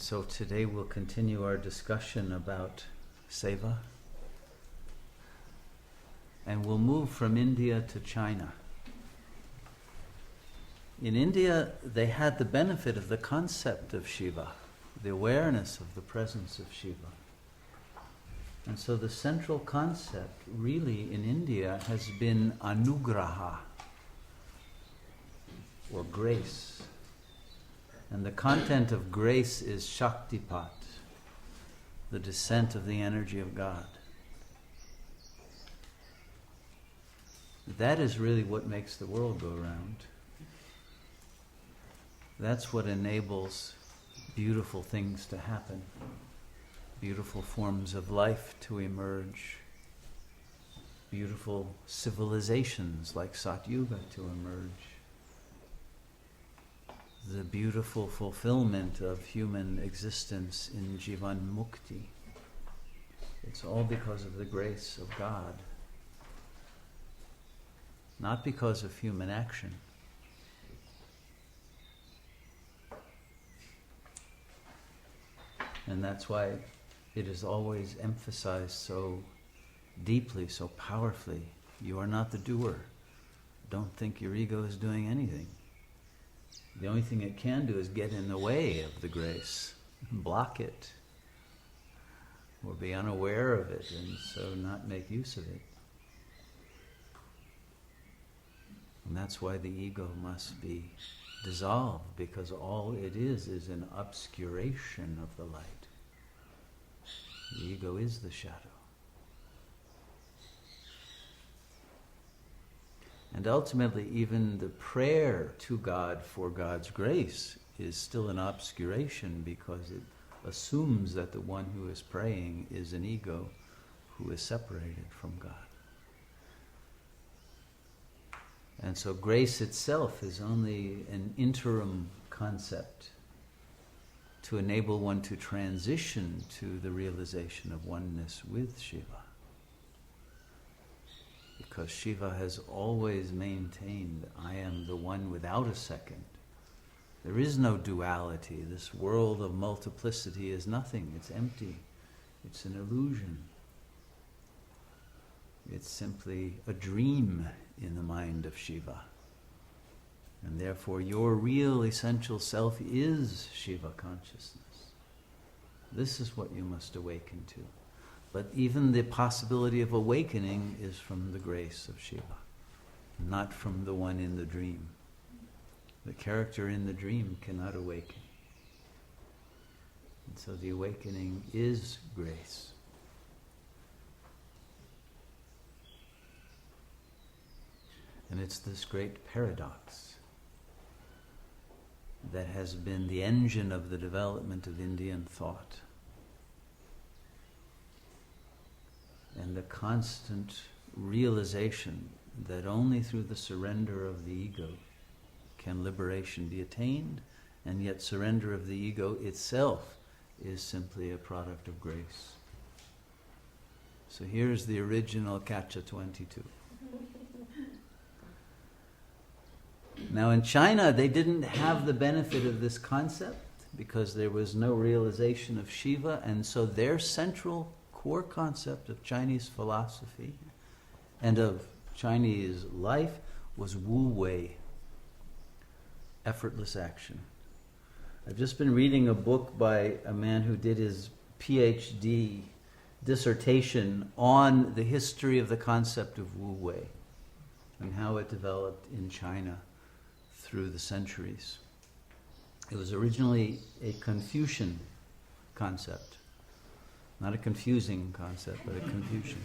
So today we'll continue our discussion about Seva. And we'll move from India to China. In India, they had the benefit of the concept of Shiva, the awareness of the presence of Shiva. And so the central concept really in India has been anugraha, or grace. And the content of grace is Shaktipat, the descent of the energy of God. That is really what makes the world go round. That's what enables beautiful things to happen, beautiful forms of life to emerge, beautiful civilizations like Satyuga to emerge, the beautiful fulfillment of human existence in Jivan Mukti. It's all because of the grace of God, not because of human action. And that's why it is always emphasized so deeply, so powerfully. You are not the doer. Don't think your ego is doing anything. The only thing it can do is get in the way of the grace, block it, or be unaware of it, and so not make use of it. And that's why the ego must be dissolved, because all it is an obscuration of the light. The ego is the shadow. And ultimately, even the prayer to God for God's grace is still an obscuration, because it assumes that the one who is praying is an ego who is separated from God. And so grace itself is only an interim concept to enable one to transition to the realization of oneness with Shiva. Because Shiva has always maintained, I am the one without a second. There is no duality. This world of multiplicity is nothing. It's empty. It's an illusion. It's simply a dream in the mind of Shiva. And therefore your real essential self is Shiva consciousness. This is what you must awaken to. But even the possibility of awakening is from the grace of Shiva, not from the one in the dream. The character in the dream cannot awaken. And so the awakening is grace. And it's this great paradox that has been the engine of the development of Indian thought. And the constant realization that only through the surrender of the ego can liberation be attained, and yet surrender of the ego itself is simply a product of grace. So here's the original Catch-22. Now in China, they didn't have the benefit of this concept because there was no realization of Shiva, and so their central core concept of Chinese philosophy and of Chinese life was Wu-wei, effortless action. I've just been reading a book by a man who did his PhD dissertation on the history of the concept of Wu-wei and how it developed in China through the centuries. It was originally a Confucian concept. Not a confusing concept, but a Confucian.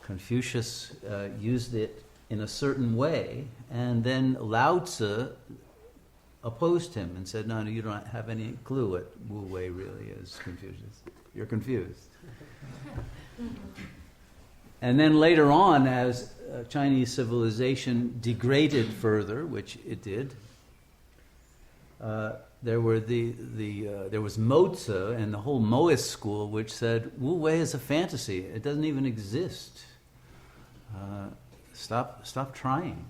Confucius used it in a certain way, and then Lao Tzu opposed him and said, no, you don't have any clue what Wu-wei really is, Confucius. You're confused. And then later on, as Chinese civilization degraded further, which it did, there was Mozi and the whole Moist school, which said Wu-wei is a fantasy. It doesn't even exist. Stop trying.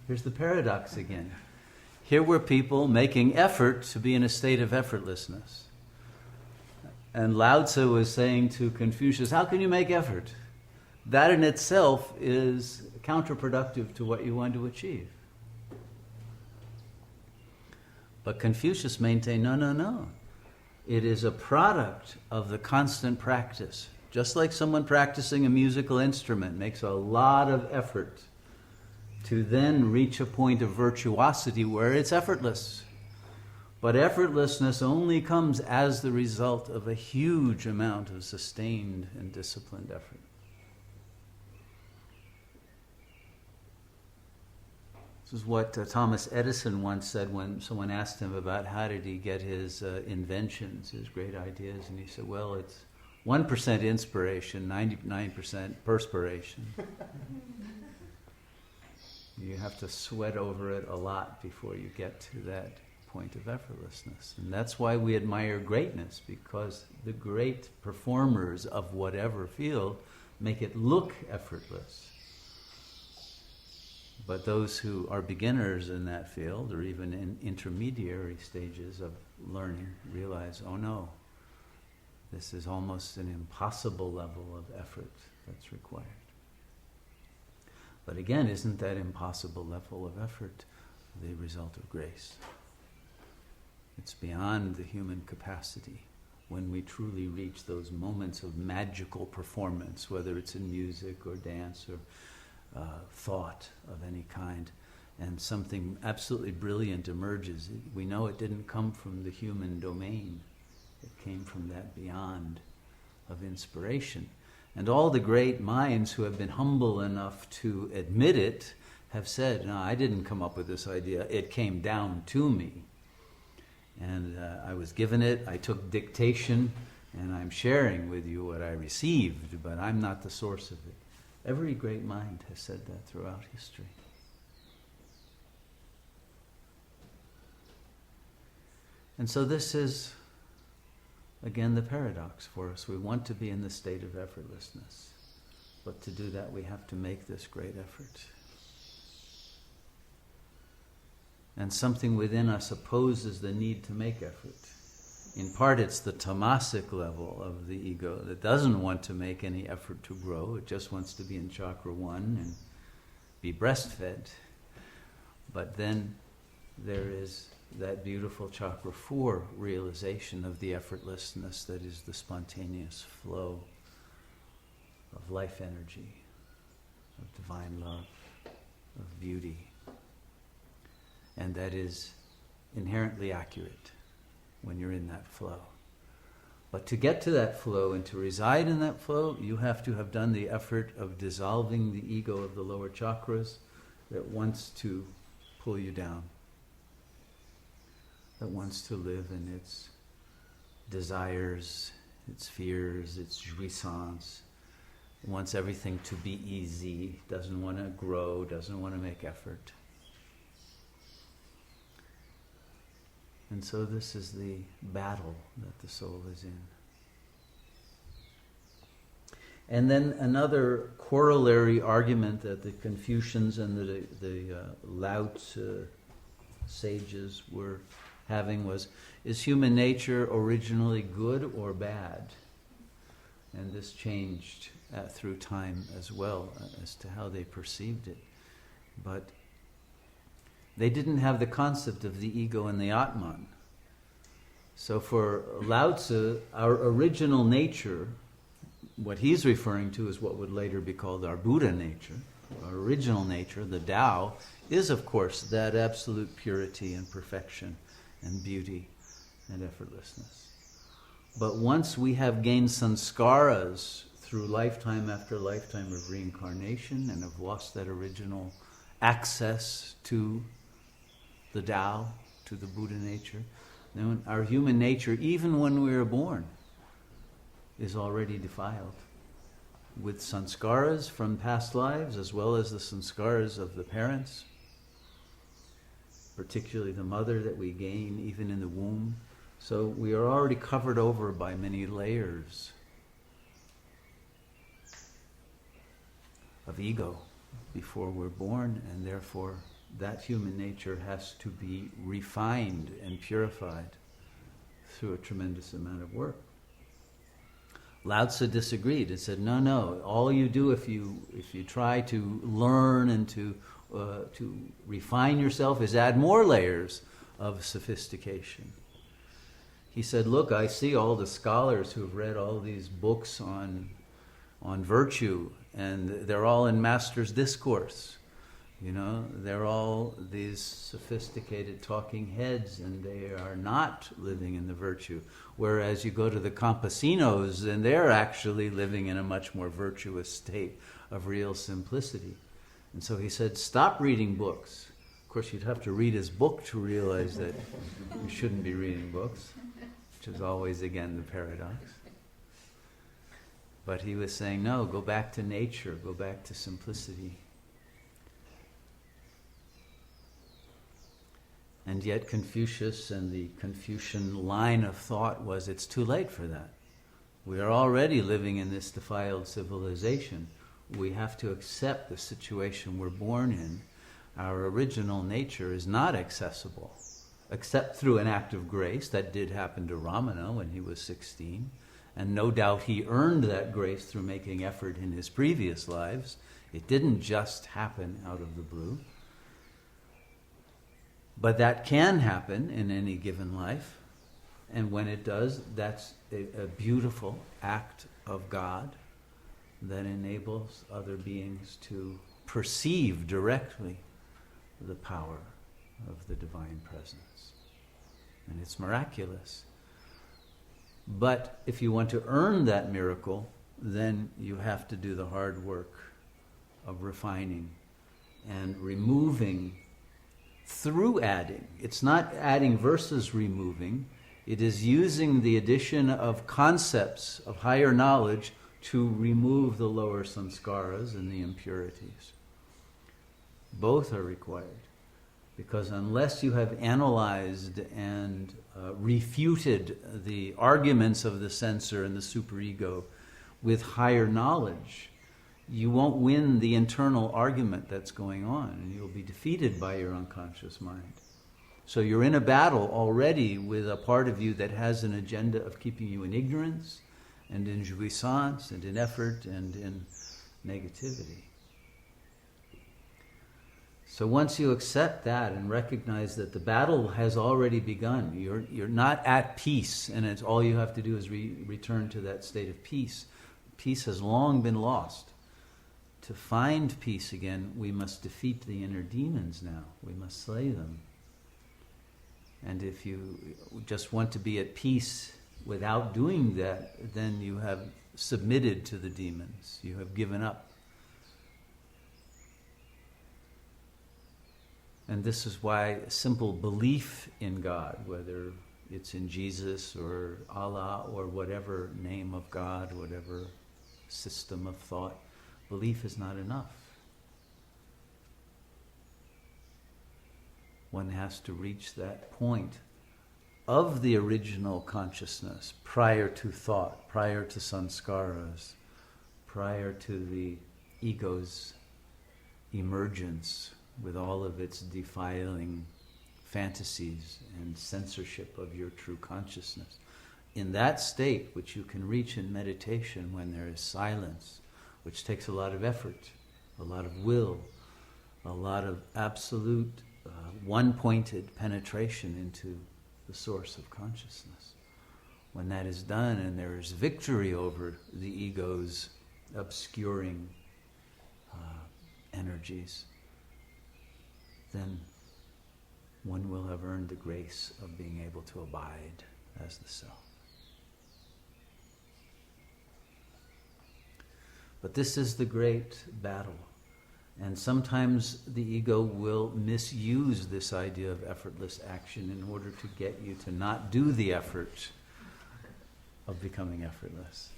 Here's the paradox again. here were people making effort to be in a state of effortlessness. And Lao Tzu was saying to Confucius, how can you make effort? That in itself is counterproductive to what you want to achieve. But Confucius maintained, no. It is a product of the constant practice. Just like someone practicing a musical instrument makes a lot of effort to then reach a point of virtuosity where it's effortless. But effortlessness only comes as the result of a huge amount of sustained and disciplined effort. This is what Thomas Edison once said when someone asked him about how did he get his inventions, his great ideas, and he said, well, it's 1% inspiration, 99% perspiration. You have to sweat over it a lot before you get to that point of effortlessness. And that's why we admire greatness, because the great performers of whatever field make it look effortless. But those who are beginners in that field, or even in intermediary stages of learning, realize, oh no, this is almost an impossible level of effort that's required. But again, isn't that impossible level of effort the result of grace? It's beyond the human capacity when we truly reach those moments of magical performance, whether it's in music or dance or thought of any kind, and something absolutely brilliant emerges. We know it didn't come from the human domain. It came from that beyond of inspiration. And all the great minds who have been humble enough to admit it have said, no, I didn't come up with this idea. It came down to me. And I was given it, I took dictation, and I'm sharing with you what I received, but I'm not the source of it. Every great mind has said that throughout history. And so this is, again, the paradox for us. We want to be in the state of effortlessness, but to do that we have to make this great effort. And something within us opposes the need to make effort. In part, it's the tamasic level of the ego that doesn't want to make any effort to grow. It just wants to be in chakra 1 and be breastfed. But then there is that beautiful chakra 4 realization of the effortlessness that is the spontaneous flow of life energy, of divine love, of beauty. And that is inherently accurate when you're in that flow. But to get to that flow and to reside in that flow, you have to have done the effort of dissolving the ego of the lower chakras that wants to pull you down, that wants to live in its desires, its fears, its jouissance. It wants everything to be easy, doesn't want to grow, doesn't want to make effort. And so this is the battle that the soul is in. And then another corollary argument that the Confucians and the Lao Tzu sages were having was, is human nature originally good or bad? And this changed through time as well as to how they perceived it. But they didn't have the concept of the ego and the Atman. So for Lao Tzu, our original nature, what he's referring to is what would later be called our Buddha nature. Our original nature, the Tao, is of course that absolute purity and perfection and beauty and effortlessness. But once we have gained sanskaras through lifetime after lifetime of reincarnation and have lost that original access to the Tao, to the Buddha nature, then our human nature, even when we are born, is already defiled with sanskaras from past lives, as well as the sanskaras of the parents, particularly the mother that we gain even in the womb. So we are already covered over by many layers of ego before we're born, and therefore that human nature has to be refined and purified through a tremendous amount of work. Lao Tzu disagreed and said, no, all you do if you try to learn and to refine yourself is add more layers of sophistication. He said, look, I see all the scholars who have read all these books on virtue, and they're all in Master's Discourse. You know, they're all these sophisticated talking heads, and they are not living in the virtue. Whereas you go to the campesinos, and they're actually living in a much more virtuous state of real simplicity. And so he said, stop reading books. Of course, you'd have to read his book to realize that you shouldn't be reading books, which is always, again, the paradox. But he was saying, no, go back to nature, go back to simplicity. And yet Confucius and the Confucian line of thought was, it's too late for that. We are already living in this defiled civilization. We have to accept the situation we're born in. Our original nature is not accessible, except through an act of grace. That did happen to Ramana when he was 16. And no doubt he earned that grace through making effort in his previous lives. It didn't just happen out of the blue. But that can happen in any given life. And when it does, that's a beautiful act of God that enables other beings to perceive directly the power of the divine presence. And it's miraculous. But if you want to earn that miracle, then you have to do the hard work of refining and removing through adding. It's not adding versus removing. It is using the addition of concepts of higher knowledge to remove the lower samskaras and the impurities. Both are required. Because unless you have analyzed and refuted the arguments of the censor and the superego with higher knowledge, you won't win the internal argument that's going on, and you'll be defeated by your unconscious mind. So you're in a battle already with a part of you that has an agenda of keeping you in ignorance and in jouissance and in effort and in negativity. So once you accept that and recognize that the battle has already begun, you're not at peace, and it's all you have to do is return to that state of peace. Peace has long been lost. To find peace again, we must defeat the inner demons now. We must slay them. And if you just want to be at peace without doing that, then you have submitted to the demons. You have given up. And this is why simple belief in God, whether it's in Jesus or Allah or whatever name of God, whatever system of thought, belief is not enough. One has to reach that point of the original consciousness prior to thought, prior to sanskaras, prior to the ego's emergence with all of its defiling fantasies and censorship of your true consciousness. In that state, which you can reach in meditation when there is silence, which takes a lot of effort, a lot of will, a lot of absolute one-pointed penetration into the source of consciousness. When that is done and there is victory over the ego's obscuring energies, then one will have earned the grace of being able to abide as the self. But this is the great battle. And sometimes the ego will misuse this idea of effortless action in order to get you to not do the effort of becoming effortless.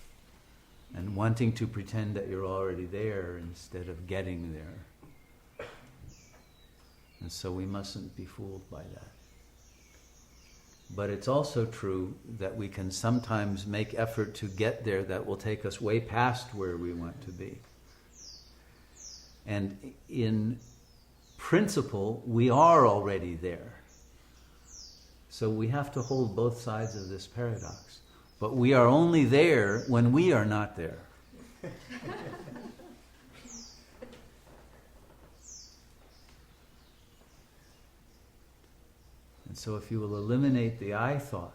And wanting to pretend that you're already there instead of getting there. And so we mustn't be fooled by that. But it's also true that we can sometimes make effort to get there that will take us way past where we want to be. And in principle, we are already there. So we have to hold both sides of this paradox. But we are only there when we are not there. And so if you will eliminate the I thought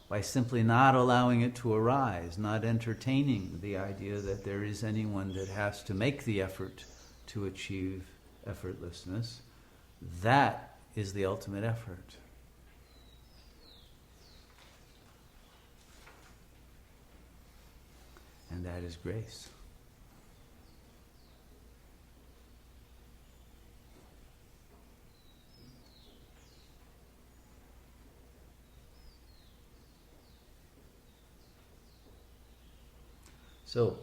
by simply not allowing it to arise, not entertaining the idea that there is anyone that has to make the effort to achieve effortlessness, that is the ultimate effort. And that is grace. So,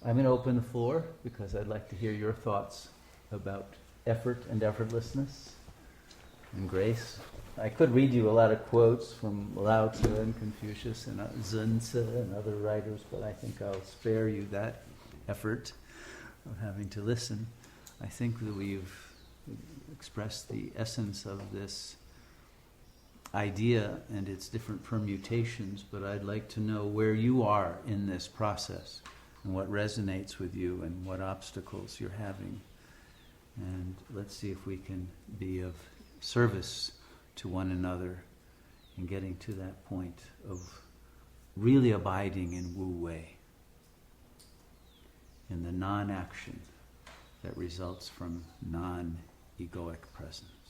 I'm going to open the floor because I'd like to hear your thoughts about effort and effortlessness and grace. I could read you a lot of quotes from Lao Tzu and Confucius and Sun Tzu and other writers, but I think I'll spare you that effort of having to listen. I think that we've expressed the essence of this idea and its different permutations, but I'd like to know where you are in this process and what resonates with you and what obstacles you're having. And let's see if we can be of service to one another in getting to that point of really abiding in Wu-wei, in the non-action that results from non-egoic presence.